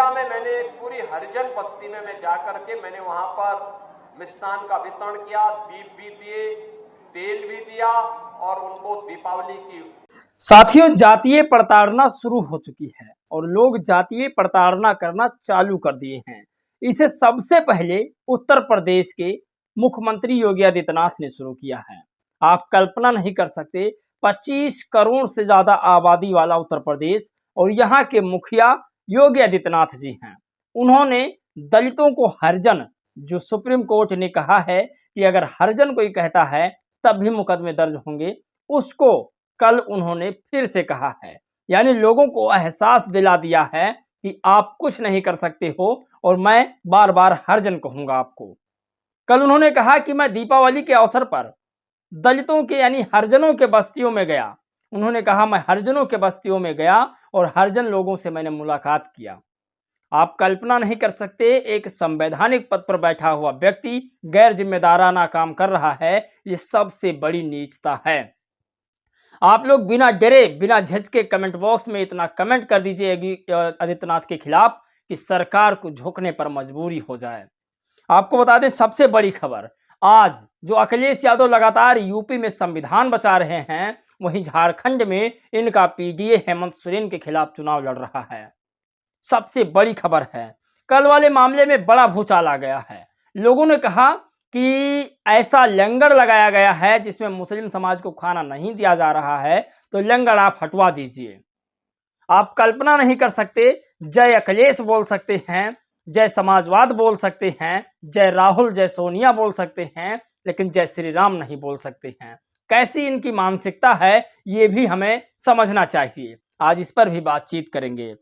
अयोध्या में मैंने पूरी हरिजन बस्ती में मैं जाकर के मैंने वहां पर मिष्ठान का वितरण किया, दीप भी दिए, तेल भी दिया और उनको दीपावली की। साथियों, जातीय प्रताड़ना शुरू हो चुकी है और लोग जातीय प्रताड़ना करना चालू कर दिए हैं। इसे सबसे पहले उत्तर प्रदेश के मुख्यमंत्री योगी आदित्यनाथ ने शुरू किया है। आप कल्पना नहीं कर सकते, 25 करोड़ से ज्यादा आबादी वाला उत्तर प्रदेश और यहाँ के मुखिया योगी आदित्यनाथ जी हैं। उन्होंने दलितों को हरिजन, जो सुप्रीम कोर्ट ने कहा है कि अगर हरिजन कोई कहता है तब भी मुकदमे दर्ज होंगे, उसको कल उन्होंने फिर से कहा है। यानी लोगों को एहसास दिला दिया है कि आप कुछ नहीं कर सकते हो और मैं बार बार हरिजन कहूंगा आपको। कल उन्होंने कहा कि मैं दीपावली के अवसर पर दलितों के यानी हरिजनों के बस्तियों में गया। उन्होंने कहा मैं हरिजनों के बस्तियों में गया और हरिजन लोगों से मैंने मुलाकात किया। आप कल्पना नहीं कर सकते, एक संवैधानिक पद पर बैठा हुआ व्यक्ति गैर जिम्मेदाराना काम कर रहा है। ये सबसे बड़ी नीचता है। आप लोग बिना डरे बिना झिझके कमेंट बॉक्स में इतना कमेंट कर दीजिए आदित्यनाथ के खिलाफ कि सरकार को झुकने पर मजबूरी हो जाए। आपको बता दें सबसे बड़ी खबर, आज जो अखिलेश यादव लगातार यूपी में संविधान बचा रहे हैं, वहीं झारखंड में इनका पीडीए हेमंत सोरेन के खिलाफ चुनाव लड़ रहा है। सबसे बड़ी खबर है, कल वाले मामले में बड़ा भूचाल आ गया है। लोगों ने कहा कि ऐसा लंगर लगाया गया है जिसमें मुस्लिम समाज को खाना नहीं दिया जा रहा है, तो लंगर आप हटवा दीजिए। आप कल्पना नहीं कर सकते, जय अखिलेश बोल सकते हैं, जय समाजवाद बोल सकते हैं, जय राहुल जय सोनिया बोल सकते हैं, लेकिन जय श्री राम नहीं बोल सकते हैं। कैसी इनकी मानसिकता है ये भी हमें समझना चाहिए। आज इस पर भी बातचीत करेंगे।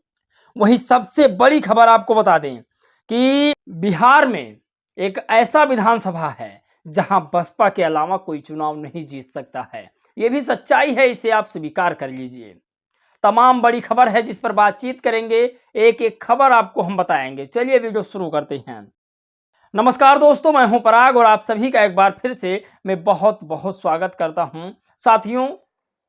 वहीं सबसे बड़ी खबर आपको बता दें कि बिहार में एक ऐसा विधानसभा है जहां बसपा के अलावा कोई चुनाव नहीं जीत सकता है। यह भी सच्चाई है, इसे आप स्वीकार कर लीजिए। तमाम बड़ी खबर है जिस पर बातचीत करेंगे, एक एक खबर आपको हम बताएंगे। चलिए वीडियो शुरू करते हैं। नमस्कार दोस्तों, मैं हूं पराग और आप सभी का एक बार फिर से मैं बहुत बहुत स्वागत करता हूं। साथियों,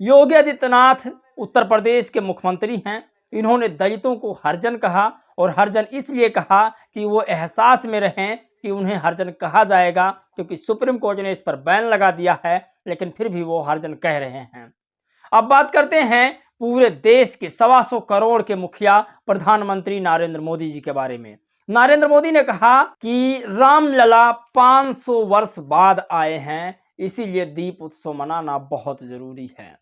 योगी आदित्यनाथ उत्तर प्रदेश के मुख्यमंत्री हैं। इन्होंने दलितों को हरिजन कहा और हरिजन इसलिए कहा कि वो एहसास में रहें कि उन्हें हरिजन कहा जाएगा, क्योंकि सुप्रीम कोर्ट ने इस पर बैन लगा दिया है, लेकिन फिर भी वो हरिजन कह रहे हैं। अब बात करते हैं पूरे देश के 125 करोड़ के मुखिया प्रधानमंत्री नरेंद्र मोदी जी के बारे में। नरेंद्र मोदी ने कहा कि रामलला 500 वर्ष बाद आए हैं, इसीलिए दीप उत्सव मनाना बहुत जरूरी है।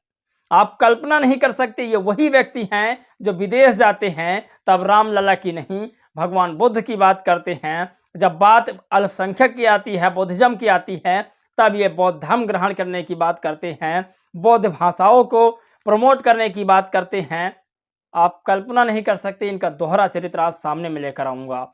आप कल्पना नहीं कर सकते, ये वही व्यक्ति हैं जो विदेश जाते हैं तब रामलला की नहीं भगवान बुद्ध की बात करते हैं। जब बात अल्पसंख्यक की आती है, बौद्धिज्म की आती है, तब ये बौद्ध धर्म ग्रहण करने की बात करते हैं, बौद्ध भाषाओं को प्रमोट करने की बात करते हैं। आप कल्पना नहीं कर सकते, इनका दोहरा चरित्र आज सामने में लेकर आऊंगा।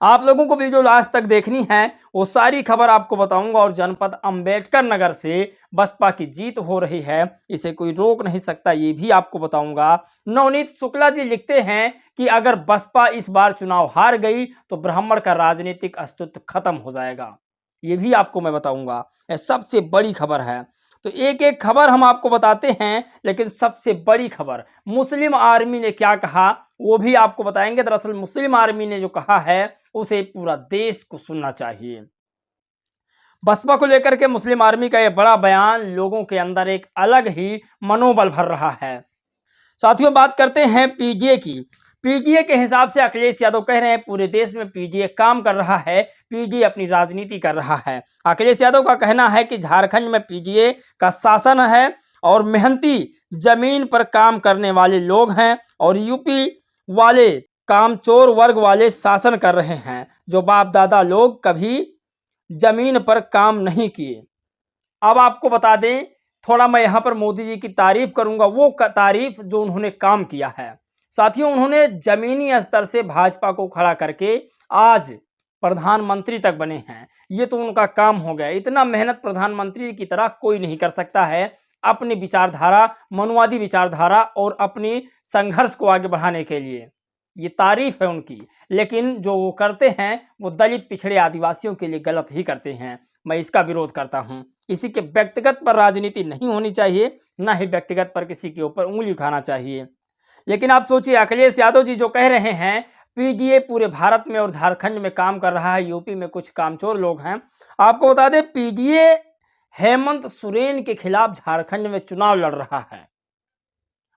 आप लोगों को वीडियो लास्ट तक देखनी है, वो सारी खबर आपको बताऊंगा। और जनपद अंबेडकर नगर से बसपा की जीत हो रही है, इसे कोई रोक नहीं सकता, ये भी आपको बताऊंगा। नवनीत शुक्ला जी लिखते हैं कि अगर बसपा इस बार चुनाव हार गई तो ब्राह्मण का राजनीतिक अस्तित्व खत्म हो जाएगा, ये भी आपको मैं बताऊंगा। यह सबसे बड़ी खबर है, तो एक एक खबर हम आपको बताते हैं। लेकिन सबसे बड़ी खबर, मुस्लिम आर्मी ने क्या कहा वो भी आपको बताएंगे। दरअसल मुस्लिम आर्मी ने जो कहा है उसे पूरा देश को सुनना चाहिए। बसपा को लेकर के मुस्लिम आर्मी का यह बड़ा बयान लोगों के अंदर एक अलग ही मनोबल भर रहा है। साथियों, बात करते हैं पीडीए की। पीडीए के हिसाब से अखिलेश यादव कह रहे हैं पूरे देश में पीडीए काम कर रहा है, पीडीए अपनी राजनीति कर रहा है। अखिलेश यादव का कहना है कि झारखंड में पीडीए का शासन है और मेहनती जमीन पर काम करने वाले लोग हैं, और यूपी वाले कामचोर वर्ग वाले शासन कर रहे हैं, जो बाप दादा लोग कभी जमीन पर काम नहीं किए। अब आपको बता दें, थोड़ा मैं यहाँ पर मोदी जी की तारीफ करूंगा, वो तारीफ जो उन्होंने काम किया है। साथियों, उन्होंने जमीनी स्तर से भाजपा को खड़ा करके आज प्रधानमंत्री तक बने हैं। ये तो उनका काम हो गया। इतना मेहनत प्रधानमंत्री की तरह कोई नहीं कर सकता है अपनी विचारधारा, मनुवादी विचारधारा और अपनी संघर्ष को आगे बढ़ाने के लिए। ये तारीफ है उनकी, लेकिन जो वो करते हैं वो दलित पिछड़े आदिवासियों के लिए गलत ही करते हैं। मैं इसका विरोध करता हूँ। किसी के व्यक्तिगत पर राजनीति नहीं होनी चाहिए, ना ही व्यक्तिगत पर किसी के ऊपर उंगली उठाना चाहिए। लेकिन आप सोचिए, अखिलेश यादव जी जो कह रहे हैं पीजीए पूरे भारत में और झारखंड में काम कर रहा है, यूपी में कुछ कामचोर लोग हैं। आपको बता दें पीजीए हेमंत सोरेन के खिलाफ झारखंड में चुनाव लड़ रहा है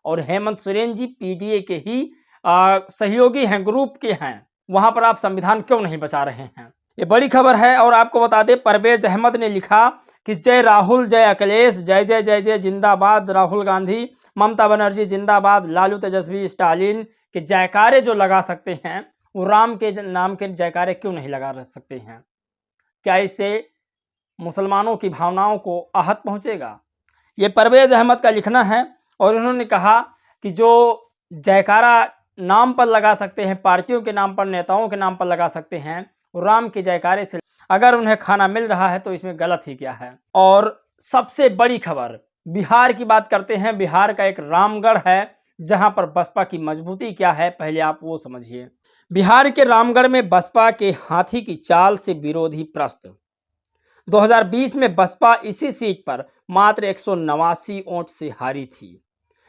और हेमंत सोरेन जी पीजीए के ही सहयोगी हैं, ग्रुप के हैं। वहां पर आप संविधान क्यों नहीं बचा रहे हैं, ये बड़ी खबर है। और आपको बता दें परवेज अहमद ने लिखा कि जय राहुल, जय अखिलेश, जय जय जय जय जिंदाबाद, राहुल गांधी, ममता बनर्जी जिंदाबाद, लालू तेजस्वी, स्टालिन के जयकारे जो लगा सकते हैं वो राम के नाम के जयकारे क्यों नहीं लगा सकते हैं? क्या इससे मुसलमानों की भावनाओं को आहत पहुंचेगा? ये परवेज अहमद का लिखना है। और उन्होंने कहा कि जो जयकारा नाम पर लगा सकते हैं, पार्टियों के नाम पर, नेताओं के नाम पर लगा सकते हैं, वो राम के जयकारे से अगर उन्हें खाना मिल रहा है तो इसमें गलत ही क्या है। और सबसे बड़ी खबर बिहार की बात करते हैं। बिहार का एक रामगढ़ है जहां पर बसपा की मजबूती क्या है, पहले आप वो समझिए। बिहार के रामगढ़ में बसपा के हाथी की चाल से विरोधी प्रस्त। 2020 में बसपा इसी सीट पर मात्र 189 वोट से हारी थी।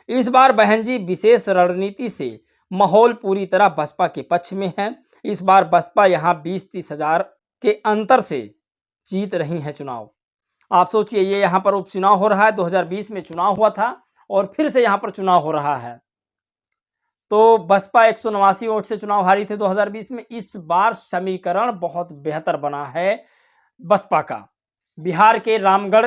इस बार बहन जी विशेष रणनीति से माहौल पूरी तरह बसपा के पक्ष में है। इस बार बसपा यहां 20-30 हजार के अंतर से जीत रही है चुनाव। आप सोचिए, ये यहाँ पर उपचुनाव हो रहा है, 2020 में चुनाव हुआ था और फिर से यहाँ पर चुनाव हो रहा है। तो बसपा 189 वोट से चुनाव हारी थे 2020 में। इस बार समीकरण बहुत बेहतर बना है बसपा का बिहार के रामगढ़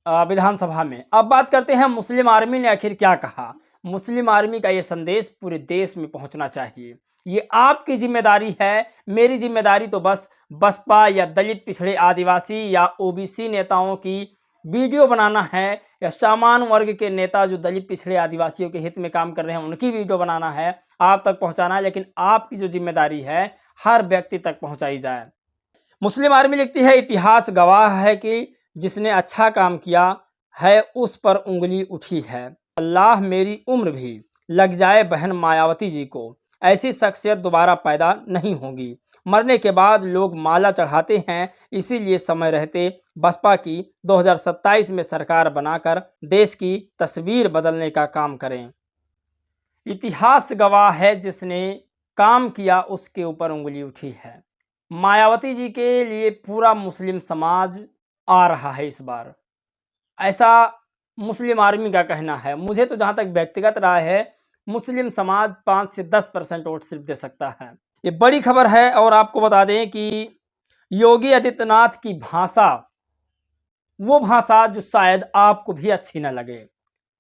विधानसभा में। अब बात करते हैं मुस्लिम आर्मी ने आखिर क्या कहा। मुस्लिम आर्मी का ये संदेश पूरे देश में पहुंचना चाहिए। ये आपकी जिम्मेदारी है, मेरी जिम्मेदारी तो बस बसपा या दलित, पिछड़े, आदिवासी या ओबीसी नेताओं की वीडियो बनाना है, या सामान्य वर्ग के नेता जो दलित, पिछड़े, आदिवासियों के हित में काम कर रहे हैं उनकी वीडियो बनाना है, आप तक पहुंचाना है। लेकिन आपकी जो जिम्मेदारी है हर व्यक्ति तक पहुंचाई जाए। मुस्लिम आर्मी लिखती है इतिहास गवाह है कि जिसने अच्छा काम किया है उस पर उंगली उठी है। अल्लाह मेरी उम्र भी लग जाए बहन मायावती जी को, ऐसी शख्सियत दोबारा पैदा नहीं होगी। मरने के बाद लोग माला चढ़ाते हैं, इसीलिए समय रहते बसपा की 2027 में सरकार बनाकर देश की तस्वीर बदलने का काम करें। इतिहास गवाह है, जिसने काम किया उसके ऊपर उंगली उठी है। मायावती जी के लिए पूरा मुस्लिम समाज आ रहा है इस बार, ऐसा मुस्लिम आर्मी का कहना है। मुझे तो जहां तक व्यक्तिगत राय है, मुस्लिम समाज 5 से 10% वोट सिर्फ दे सकता है। ये बड़ी खबर है। और आपको बता दें कि योगी आदित्यनाथ की भाषा, वो भाषा जो शायद आपको भी अच्छी न लगे,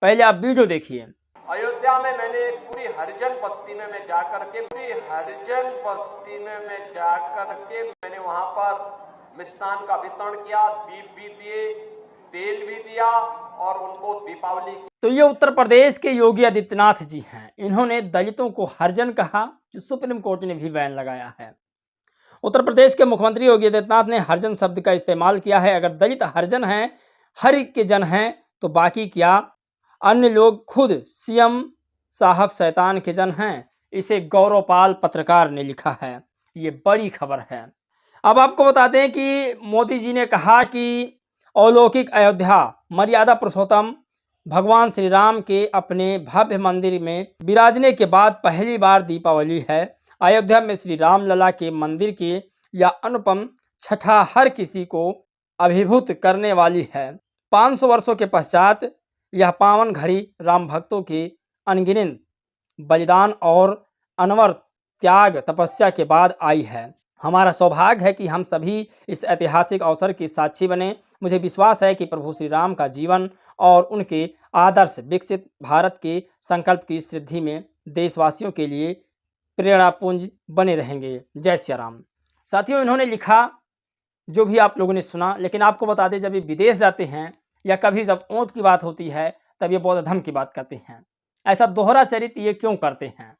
पहले आप वीडियो देखिए। अयोध्या में मैंने एक पूरी हरिजन बस्ती में मैं जाकर के मैंने वहां पर मिष्ठान का वितरण किया, दीप भी दिए, तेल भी दिया और उनको दीपावली की। तो ये उत्तर प्रदेश के योगी आदित्यनाथ जी हैं। इन्होंने दलितों को हरिजन कहा, जो सुप्रीम कोर्ट ने भी बैन लगाया है। उत्तर प्रदेश के मुख्यमंत्री योगी आदित्यनाथ ने हरिजन शब्द का इस्तेमाल किया है। अगर दलित हरिजन हैं, हर के जन हैं, तो बाकी क्या अन्य लोग खुद सीएम साहब शैतान के जन हैं। इसे गौरवपाल पत्रकार ने लिखा है। ये बड़ी खबर है। अब आपको बता दें कि मोदी जी ने कहा कि अलौकिक अयोध्या मर्यादा पुरुषोत्तम भगवान श्री राम के अपने भव्य मंदिर में विराजने के बाद पहली बार दीपावली है। अयोध्या में श्री राम लला के मंदिर के यह अनुपम छठा हर किसी को अभिभूत करने वाली है। 500 वर्षों के पश्चात यह पावन घड़ी राम भक्तों के अनगिनत बलिदान और अनवरत त्याग तपस्या के बाद आई है। हमारा सौभाग्य है कि हम सभी इस ऐतिहासिक अवसर के साक्षी बने। मुझे विश्वास है कि प्रभु श्री राम का जीवन और उनके आदर्श विकसित भारत के संकल्प की सिद्धि में देशवासियों के लिए प्रेरणापुंज बने रहेंगे। जय श्री राम। साथियों, इन्होंने लिखा जो भी आप लोगों ने सुना, लेकिन आपको बता दें जब ये विदेश जाते हैं या कभी जब ऊँट की बात होती है तब ये बौद्ध धर्म की बात करते हैं। ऐसा दोहरा चरित्र ये क्यों करते हैं?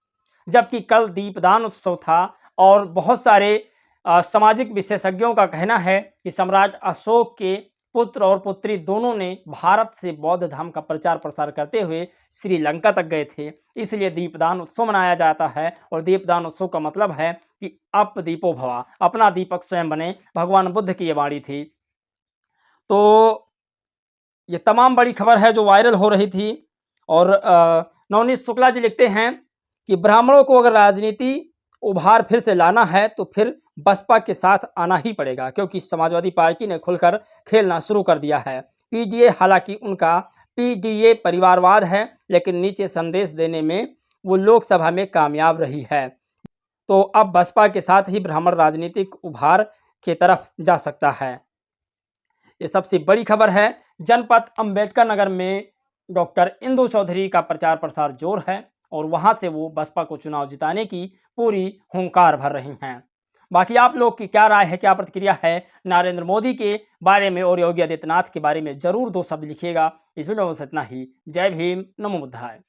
जबकि कल दीपदान उत्सव था और बहुत सारे सामाजिक विशेषज्ञों का कहना है कि सम्राट अशोक के पुत्र और पुत्री दोनों ने भारत से बौद्ध धर्म का प्रचार प्रसार करते हुए श्रीलंका तक गए थे। इसलिए दीपदान उत्सव मनाया जाता है। और दीपदान उत्सव का मतलब है कि अप दीपो भवा, अपना दीपक स्वयं बने। भगवान बुद्ध की ये वाणी थी। तो ये तमाम बड़ी खबर है जो वायरल हो रही थी। और नवनीत शुक्ला जी लिखते हैं कि ब्राह्मणों को अगर राजनीति उभार फिर से लाना है तो फिर बसपा के साथ आना ही पड़ेगा, क्योंकि समाजवादी पार्टी ने खुलकर खेलना शुरू कर दिया है। पीडीए हालांकि उनका पीडीए परिवारवाद है, लेकिन नीचे संदेश देने में वो लोकसभा में कामयाब रही है। तो अब बसपा के साथ ही ब्राह्मण राजनीतिक उभार की तरफ जा सकता है। ये सबसे बड़ी खबर है। जनपद अंबेडकर नगर में डॉक्टर इंदु चौधरी का प्रचार प्रसार जोर है और वहां से वो बसपा को चुनाव जिताने की पूरी हुंकार भर रही हैं। बाकी आप लोग की क्या राय है, क्या प्रतिक्रिया है नरेंद्र मोदी के बारे में और योगी आदित्यनाथ के बारे में, जरूर 2 शब्द लिखिएगा। इस वीडियो में बस इतना ही। जय भीम, नमो बुद्धाय।